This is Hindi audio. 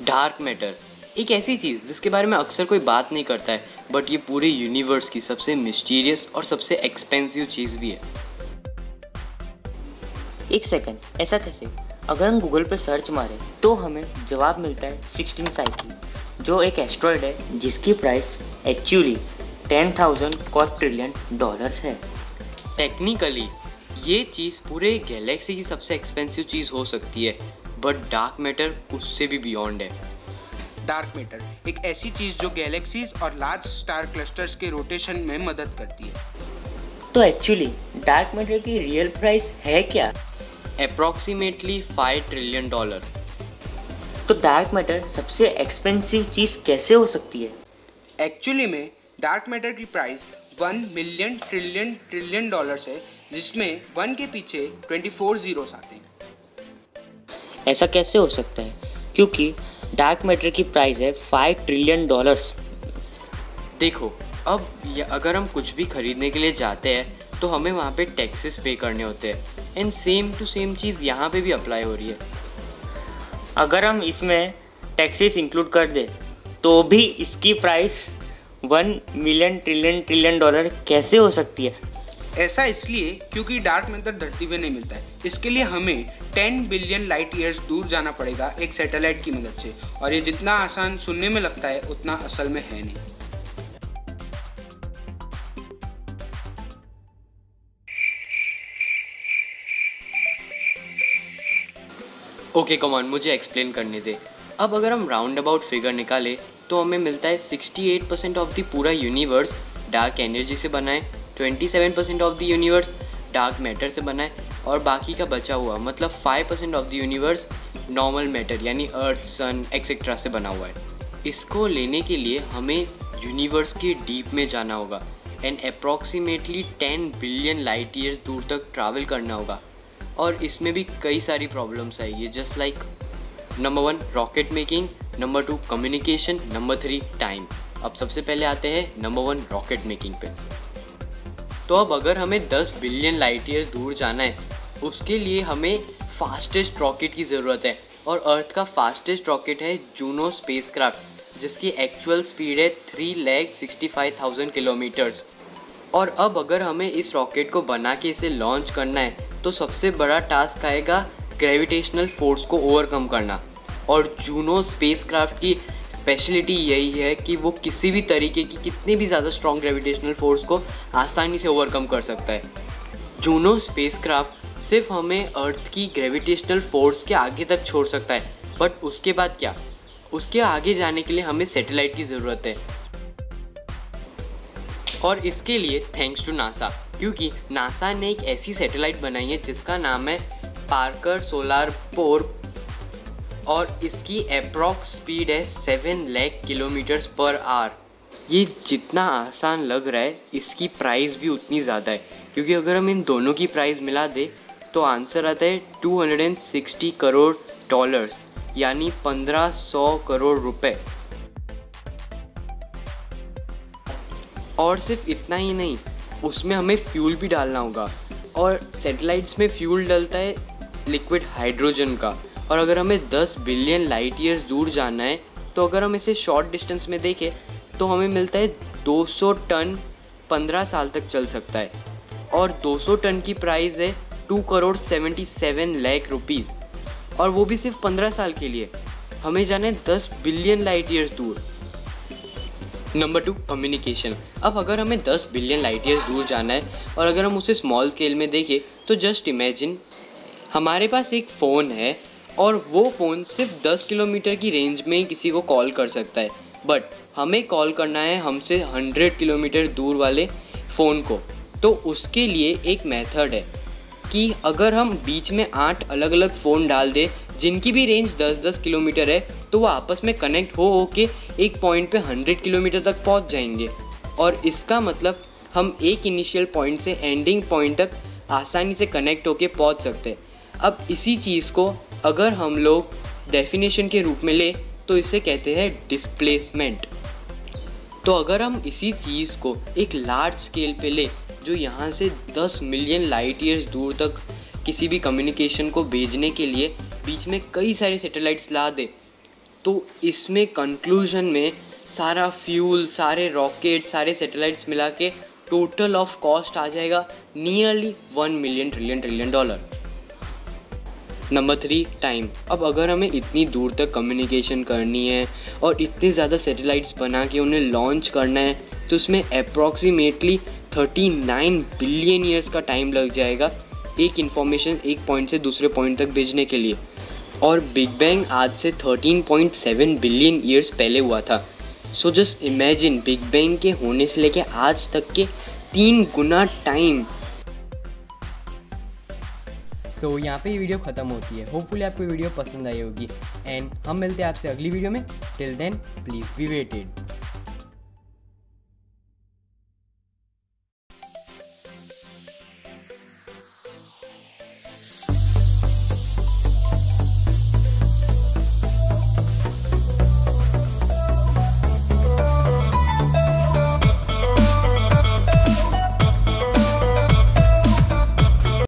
डार्क मैटर एक ऐसी चीज़ जिसके बारे में अक्सर कोई बात नहीं करता है, बट ये पूरे यूनिवर्स की सबसे मिस्टीरियस और सबसे एक्सपेंसिव चीज़ भी है। एक सेकंड, ऐसा कैसे? अगर हम गूगल पर सर्च मारें तो हमें जवाब मिलता है 16 साइकिल, जो एक एस्ट्रॉयड है जिसकी प्राइस एक्चुअली 10,000 क्वाड्रिलियन डॉलर्स है। टेक्निकली ये चीज़ पूरे गैलेक्सी की सबसे एक्सपेंसिव चीज़ हो सकती है, बट डार्क मैटर उससे भी बियॉन्ड है। डार्क मैटर एक ऐसी चीज़ जो गैलेक्सीज और लार्ज स्टार क्लस्टर्स के रोटेशन में मदद करती है। तो एक्चुअली डार्क मैटर की रियल प्राइस है क्या? Approximately $5 trillion. तो डार्क मैटर सबसे एक्सपेंसिव चीज़ कैसे हो सकती है? एक्चुअली में डार्क मैटर की प्राइस 1 मिलियन ट्रिलियन डॉलर्स है, जिसमें 1 के पीछे 24 जीरोस आते हैं। ऐसा कैसे हो सकता है? क्योंकि डार्क मैटर की प्राइस है 5 ट्रिलियन डॉलर्स। देखो, अब अगर हम कुछ भी खरीदने के लिए जाते हैं तो हमें वहाँ पे टैक्सेस पे करने होते हैं, एंड सेम टू सेम चीज़ यहाँ पे भी अप्लाई हो रही है। अगर हम इसमें टैक्सेस इंक्लूड कर दें तो भी इसकी प्राइस 1 मिलियन ट्रिलियन डॉलर कैसे हो सकती है? ऐसा इसलिए क्योंकि डार्क मैटर धरती पे नहीं मिलता है। इसके लिए हमें 10 बिलियन लाइट ईयर्स दूर जाना पड़ेगा एक सैटेलाइट की मदद से, और ये जितना आसान सुनने में लगता है उतना असल में है नहीं। ओके कमान, मुझे एक्सप्लेन करने दे। अब अगर हम राउंड अबाउट फिगर निकालें तो हमें मिलता है 68% ऑफ द पूरा यूनिवर्स डार्क एनर्जी से बना है, 27% of the universe dark matter से बना है, और बाकी का बचा हुआ मतलब 5% of the universe normal matter यानी अर्थ, सन एक्सेट्रा से बना हुआ है। इसको लेने के लिए हमें यूनिवर्स के डीप में जाना होगा and approximately 10 billion light years दूर तक ट्रैवल करना होगा, और इसमें भी कई सारी प्रॉब्लम्स आएगी, just like number 1 rocket making, number 2 communication, number 3 time. अब सबसे पहले आते हैं नंबर 1 रॉकेट मेकिंग पे। तो अब अगर हमें 10 बिलियन लाइट ईयर्स दूर जाना है, उसके लिए हमें फास्टेस्ट रॉकेट की ज़रूरत है, और अर्थ का फास्टेस्ट रॉकेट है जूनो स्पेसक्राफ्ट, जिसकी एक्चुअल स्पीड है 3,65,000 किलोमीटर्स। और अब अगर हमें इस रॉकेट को बना के इसे लॉन्च करना है तो सबसे बड़ा टास्क आएगा ग्रेविटेशनल फोर्स को ओवरकम करना, और जूनो स्पेसक्राफ्ट की स्पेशलिटी यही है कि वो किसी भी तरीके की कितनी भी ज़्यादा स्ट्रॉन्ग ग्रेविटेशनल फोर्स को आसानी से ओवरकम कर सकता है। जूनो स्पेसक्राफ्ट सिर्फ हमें अर्थ की ग्रेविटेशनल फोर्स के आगे तक छोड़ सकता है, बट उसके बाद क्या? उसके आगे जाने के लिए हमें सैटेलाइट की ज़रूरत है, और इसके लिए थैंक्स टू नासा, क्योंकि नासा ने एक ऐसी सैटेलाइट बनाई है जिसका नाम है पार्कर सोलार प्रोब, और इसकी अप्रॉक्स स्पीड है 7 लाख किलोमीटर्स पर आवर। ये जितना आसान लग रहा है इसकी प्राइस भी उतनी ज़्यादा है, क्योंकि अगर हम इन दोनों की प्राइस मिला दें तो आंसर आता है 260 करोड़ डॉलर्स, यानी 1500 करोड़ रुपए। और सिर्फ इतना ही नहीं, उसमें हमें फ्यूल भी डालना होगा, और सैटेलाइट्स में फ्यूल डलता है लिक्विड हाइड्रोजन का। और अगर हमें 10 बिलियन लाइट ईयर्स दूर जाना है तो अगर हम इसे शॉर्ट डिस्टेंस में देखें तो हमें मिलता है 200 टन 15 साल तक चल सकता है, और 200 टन की प्राइस है 2,77 लाख रुपीज़, और वो भी सिर्फ 15 साल के लिए। हमें जाना है 10 बिलियन लाइट ईयर्स दूर। Number 2 communication. अब अगर हमें 10 बिलियन लाइट ईयर्स दूर जाना है और अगर हम उसे स्मॉल स्केल में देखें तो जस्ट इमेजिन हमारे पास एक फ़ोन है, और वो फ़ोन सिर्फ 10 किलोमीटर की रेंज में ही किसी को कॉल कर सकता है, बट हमें कॉल करना है हमसे 100 किलोमीटर दूर वाले फ़ोन को। तो उसके लिए एक मेथड है कि अगर हम बीच में 8 अलग अलग फ़ोन डाल दें जिनकी भी रेंज 10-10 किलोमीटर है, तो वो आपस में कनेक्ट हो के एक पॉइंट पे 100 किलोमीटर तक पहुंच जाएंगे, और इसका मतलब हम एक इनिशियल पॉइंट से एंडिंग पॉइंट तक आसानी से कनेक्ट होके पहुंच सकते हैं। अब इसी चीज़ को अगर हम लोग डेफिनेशन के रूप में ले तो इसे कहते हैं डिस्प्लेसमेंट। तो अगर हम इसी चीज़ को एक लार्ज स्केल पे ले, जो यहाँ से 10 मिलियन लाइट ईयर्स दूर तक किसी भी कम्युनिकेशन को भेजने के लिए बीच में कई सारे सैटेलाइट्स ला दे, तो इसमें कंक्लूजन में सारा फ्यूल, सारे रॉकेट, सारे सैटेलाइट्स मिला के टोटल ऑफ कॉस्ट आ जाएगा nearly 1 million trillion dollar. Number 3, time. अब अगर हमें इतनी दूर तक कम्युनिकेशन करनी है और इतने ज़्यादा सैटेलाइट्स बना के उन्हें लॉन्च करना है तो उसमें अप्रॉक्सीमेटली 39 बिलियन ईयर्स का टाइम लग जाएगा एक इन्फॉर्मेशन एक पॉइंट से दूसरे पॉइंट तक भेजने के लिए। और बिग बैंग आज से 13.7 बिलियन ईयर्स पहले हुआ था। So just imagine big bang के होने से लेके आज तक के 3 गुना टाइम। सो यहाँ पे ये वीडियो ख़त्म होती है। होपफुली आपको वीडियो पसंद आई होगी एंड हम मिलते हैं आपसे अगली वीडियो में। Till then please be weighted.